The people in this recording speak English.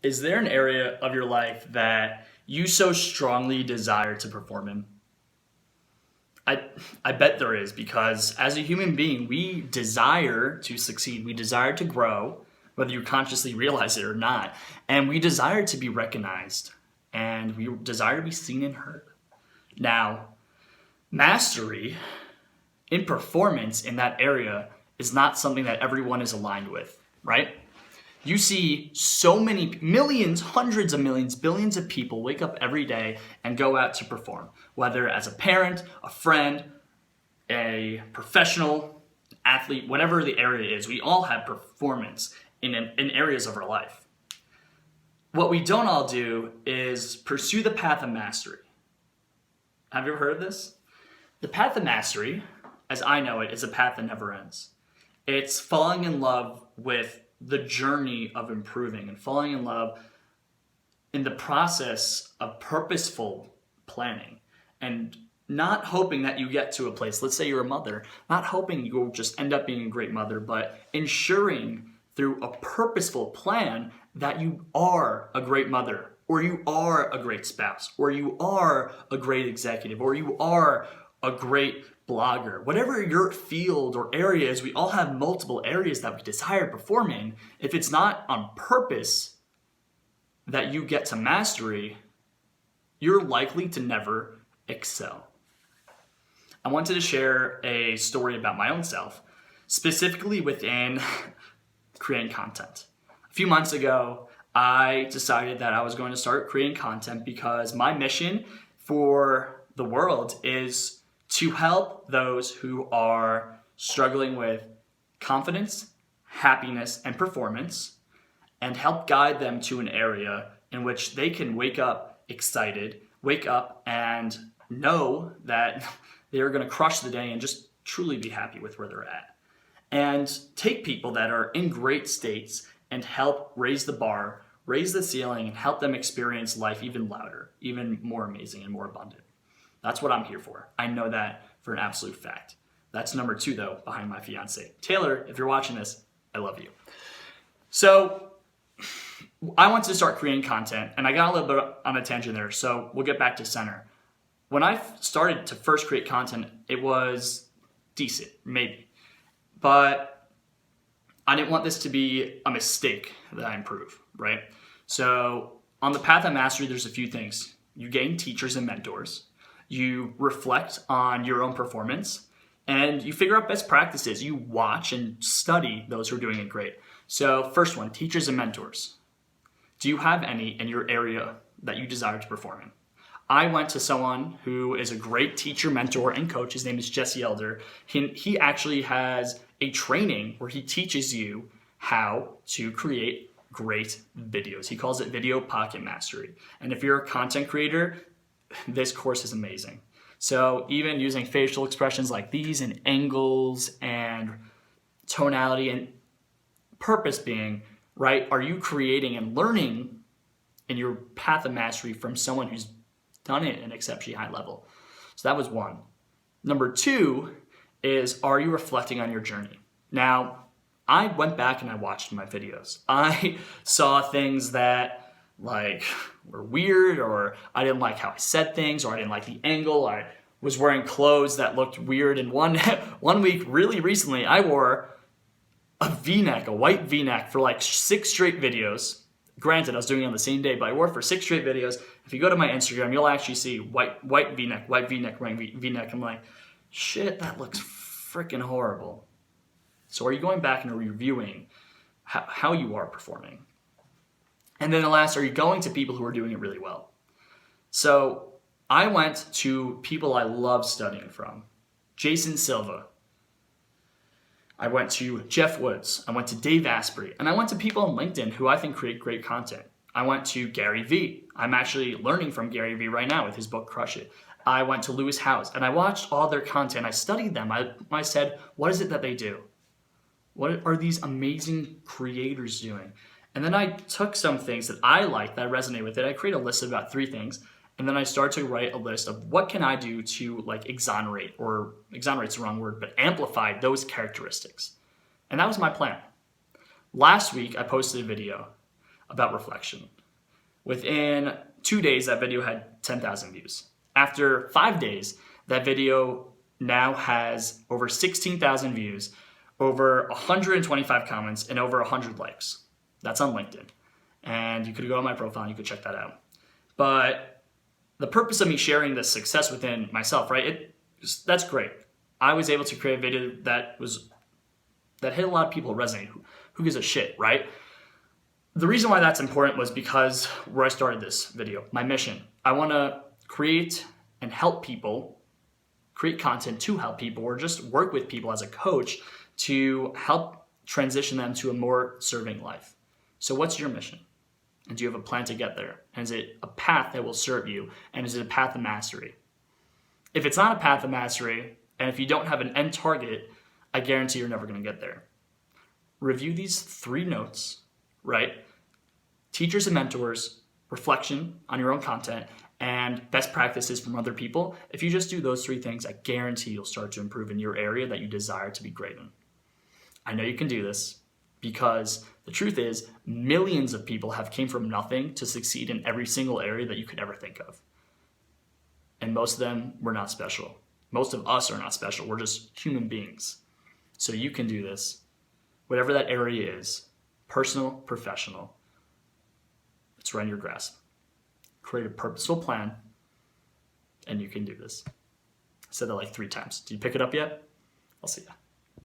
Is there an area of your life that you so strongly desire to perform in? I bet there is, because as a human being, we desire to succeed. We desire to grow, whether you consciously realize it or not. And we desire to be recognized, and we desire to be seen and heard. Now, mastery in performance in that area is not something that everyone is aligned with, right? You see so many millions, hundreds of millions, billions of people wake up every day and go out to perform, whether as a parent, a friend, a professional, athlete, whatever the area is. We all have performance in areas of our life. What we don't all do is pursue the path of mastery. Have you ever heard of this? The path of mastery, as I know it, is a path that never ends. It's falling in love with the journey of improving and falling in love in the process of purposeful planning and not hoping that you get to a place. Let's say you're a mother, not hoping you'll just end up being a great mother, but ensuring through a purposeful plan that you are a great mother, or you are a great spouse, or you are a great executive, or you are a great blogger. Whatever your field or area is, we all have multiple areas that we desire to perform in. If it's not on purpose that you get to mastery, you're likely to never excel. I wanted to share a story about my own self, specifically within creating content. A few months ago, I decided that I was going to start creating content because my mission for the world is to help those who are struggling with confidence, happiness, and performance, and help guide them to an area in which they can wake up excited, wake up and know that they're going to crush the day and just truly be happy with where they're at. And take people that are in great states and help raise the bar, raise the ceiling, and help them experience life even louder, even more amazing and more abundant. That's what I'm here for. I know that for an absolute fact. That's number 2, though, behind my fiance. Taylor, if you're watching this, I love you. So I wanted to start creating content, and I got a little bit on a tangent there, so we'll get back to center. When I started to first create content, it was decent, maybe. But I didn't want this to be a mistake that I improve, right? So on the path of mastery, there's a few things. You gain teachers and mentors. You reflect on your own performance, and you figure out best practices. You watch and study those who are doing it great. So first one, teachers and mentors. Do you have any in your area that you desire to perform in? I went to someone who is a great teacher, mentor, and coach. His name is Jesse Elder. He actually has a training where he teaches you how to create great videos. He calls it Video Pocket Mastery. And if you're a content creator, this course is amazing. So even using facial expressions like these and angles and tonality and purpose being, right? Are you creating and learning in your path of mastery from someone who's done it at an exceptionally high level? So that was one. Number 2 is, are you reflecting on your journey? Now, I went back and I watched my videos. I saw things that were weird, or I didn't like how I said things, or I didn't like the angle. I was wearing clothes that looked weird. And one week, really recently, I wore a V-neck, a white V-neck for 6 straight videos. Granted, I was doing it on the same day, but I wore it for 6 straight videos. If you go to my Instagram, you'll actually see white V-neck, white V-neck, white V-neck. I'm like, shit, that looks freaking horrible. So are you going back and reviewing how you are performing? And then the last, are you going to people who are doing it really well? So I went to people I love studying from. Jason Silva. I went to Jeff Woods. I went to Dave Asprey. And I went to people on LinkedIn who I think create great content. I went to Gary Vee. I'm actually learning from Gary Vee right now with his book, Crush It. I went to Lewis Howes, and I watched all their content. I studied them. I said, what is it that they do? What are these amazing creators doing? And then I took some things that I liked, that I resonate with it. I created a list of about 3 things. And then I started to write a list of what can I do to exonerate's the wrong word, but amplify those characteristics. And that was my plan. Last week, I posted a video about reflection. Within 2 days, that video had 10,000 views. After 5 days, that video now has over 16,000 views, over 125 comments, and over 100 likes. That's on LinkedIn. And you could go on my profile and you could check that out. But the purpose of me sharing this success within myself, right? That's great. I was able to create a video that hit a lot of people, resonate. Who gives a shit, right? The reason why that's important was because where I started this video, my mission. I want to create and help people, create content to help people, or just work with people as a coach to help transition them to a more serving life. So what's your mission? And do you have a plan to get there? And is it a path that will serve you? And is it a path of mastery? If it's not a path of mastery, and if you don't have an end target, I guarantee you're never going to get there. Review these 3 notes, right? Teachers and mentors, reflection on your own content, and best practices from other people. If you just do those 3 things, I guarantee you'll start to improve in your area that you desire to be great in. I know you can do this because the truth is millions of people have came from nothing to succeed in every single area that you could ever think of. And most of them were not special. Most of us are not special. We're just human beings. So you can do this. Whatever that area is, personal, professional, it's right in your grasp. Create a purposeful plan, and you can do this. I said that like 3 times. Did you pick it up yet? I'll see ya.